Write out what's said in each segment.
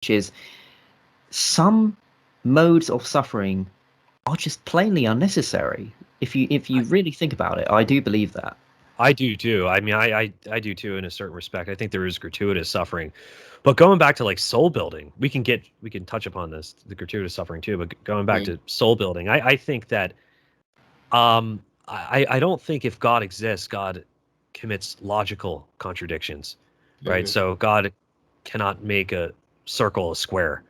is some modes of suffering are just plainly unnecessary. If you really think about it, I do believe that. I do too. I mean, I do too in a certain respect. I think there is gratuitous suffering, but going back to like soul building, we can touch upon this, the gratuitous suffering too. But going back to soul building, I think that I don't think if God exists, God commits logical contradictions, right? So God cannot make a circle a square.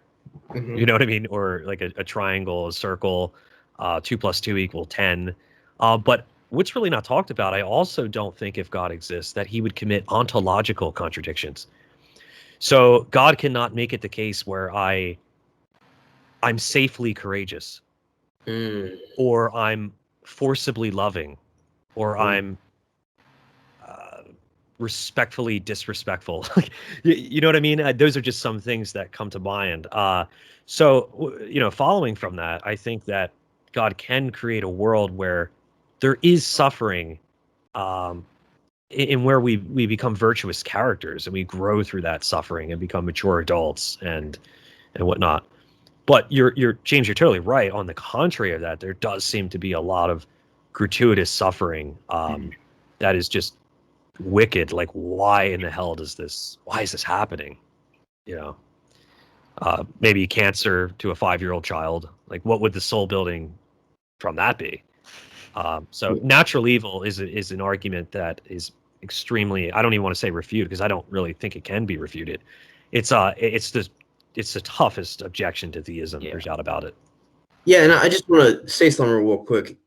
You know what I mean? Or like a triangle, a circle, 2 + 2 = 10. But what's really not talked about, I also don't think if God exists that he would commit ontological contradictions. So God cannot make it the case where I'm safely courageous, or I'm forcibly loving, or I'm respectfully disrespectful. You know what I mean? Those are just some things that come to mind. So, following from that, I think that God can create a world where there is suffering, in where we become virtuous characters and we grow through that suffering and become mature adults and whatnot. But you're James, you're totally right. On the contrary of that, there does seem to be a lot of gratuitous suffering that is just wicked. Like, why in the hell is this happening? Maybe cancer to a 5-year-old child. Like, what would the soul building from that be? So natural evil is an argument that is extremely, I don't even want to say refuted, because I don't really think it can be refuted. It's the toughest objection to theism. There's doubt about it. Yeah, and I just want to say something real quick.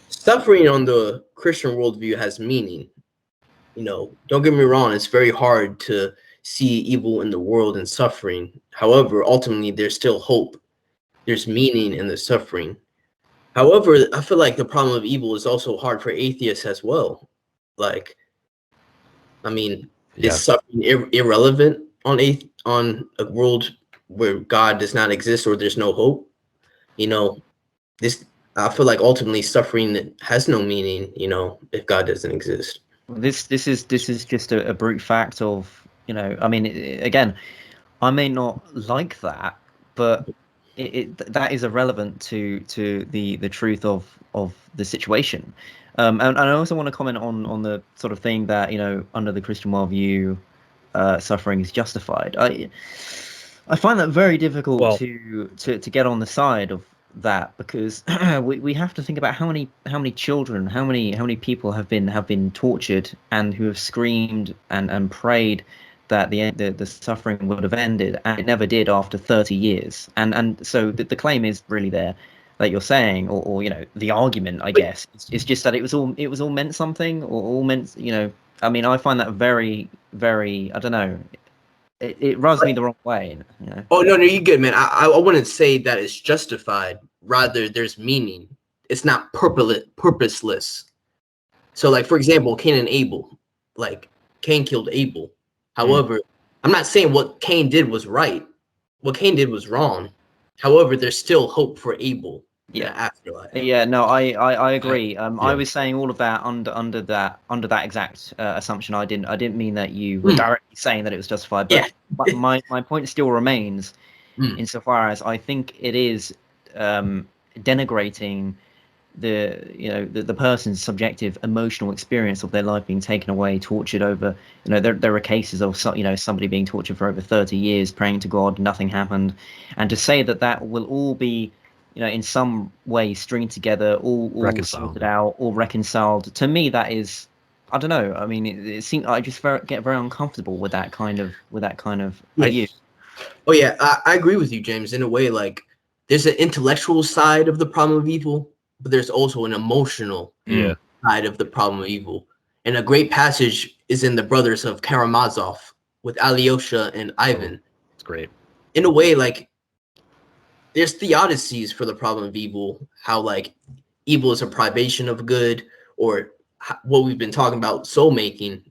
Suffering on the Christian worldview has meaning. Don't get me wrong, it's very hard to see evil in the world and suffering. However, ultimately, there's still hope. There's meaning in the suffering. However, I feel like the problem of evil is also hard for atheists as well. Like, I mean, is suffering irrelevant on a world where God does not exist or there's no hope? I feel like ultimately suffering has no meaning, if God doesn't exist. This is just a brute fact of, I mean, again, I may not like that, but that is irrelevant to the truth of the situation. And I also want to comment on the sort of thing that, under the Christian worldview, suffering is justified. I find that very difficult to get on the side of that, because we have to think about how many children, how many people have been tortured and who have screamed and prayed that the suffering would have ended, and it never did after 30 years. And so the claim is really there that you're saying, or the argument, I guess, is just that it was all meant something, or all meant, I mean, I find that very, very, I don't know, it rubs me the wrong way. Oh, no, you're good, man. I wouldn't say that it's justified. Rather, there's meaning. It's not purposeless. So, like, for example, Cain and Abel. Like, Cain killed Abel. However, I'm not saying what Cain did was right. What Cain did was wrong. However, there's still hope for Abel in the afterlife. Yeah, no, I agree. I was saying all of that under that exact assumption. I didn't mean that you were directly saying that it was justified, but my point still remains, insofar as I think it is denigrating the person's subjective emotional experience of their life being taken away, tortured over. There are cases of somebody being tortured for over 30 years, praying to God, nothing happened, and to say that will all be, in some way stringed together, all sorted out, all reconciled. To me, that is, I don't know. I mean, it seems I just get very uncomfortable with that kind of view. Oh yeah, I agree with you, James. In a way, like, there's an intellectual side of the problem of evil, but there's also an emotional side of the problem of evil. And a great passage is in the Brothers of Karamazov with Alyosha and Ivan. It's great. In a way, like, there's theodicies for the problem of evil, how, like, evil is a privation of good, or what we've been talking about, soul making.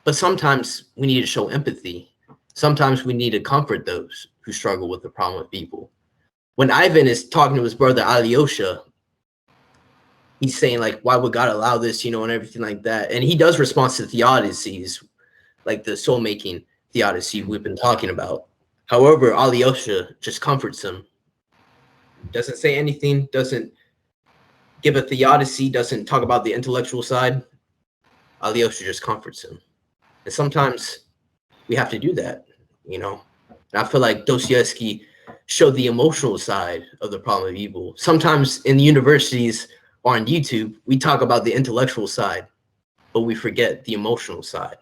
But sometimes we need to show empathy. Sometimes we need to comfort those who struggle with the problem of evil. When Ivan is talking to his brother Alyosha, he's saying, like, why would God allow this, and everything like that. And he does respond to theodicies, like the soul-making theodicy we've been talking about. However, Alyosha just comforts him. Doesn't say anything, doesn't give a theodicy, doesn't talk about the intellectual side. Alyosha just comforts him. And sometimes we have to do that, you know? And I feel like Dostoevsky showed the emotional side of the problem of evil. Sometimes in universities or on YouTube, we talk about the intellectual side, but we forget the emotional side.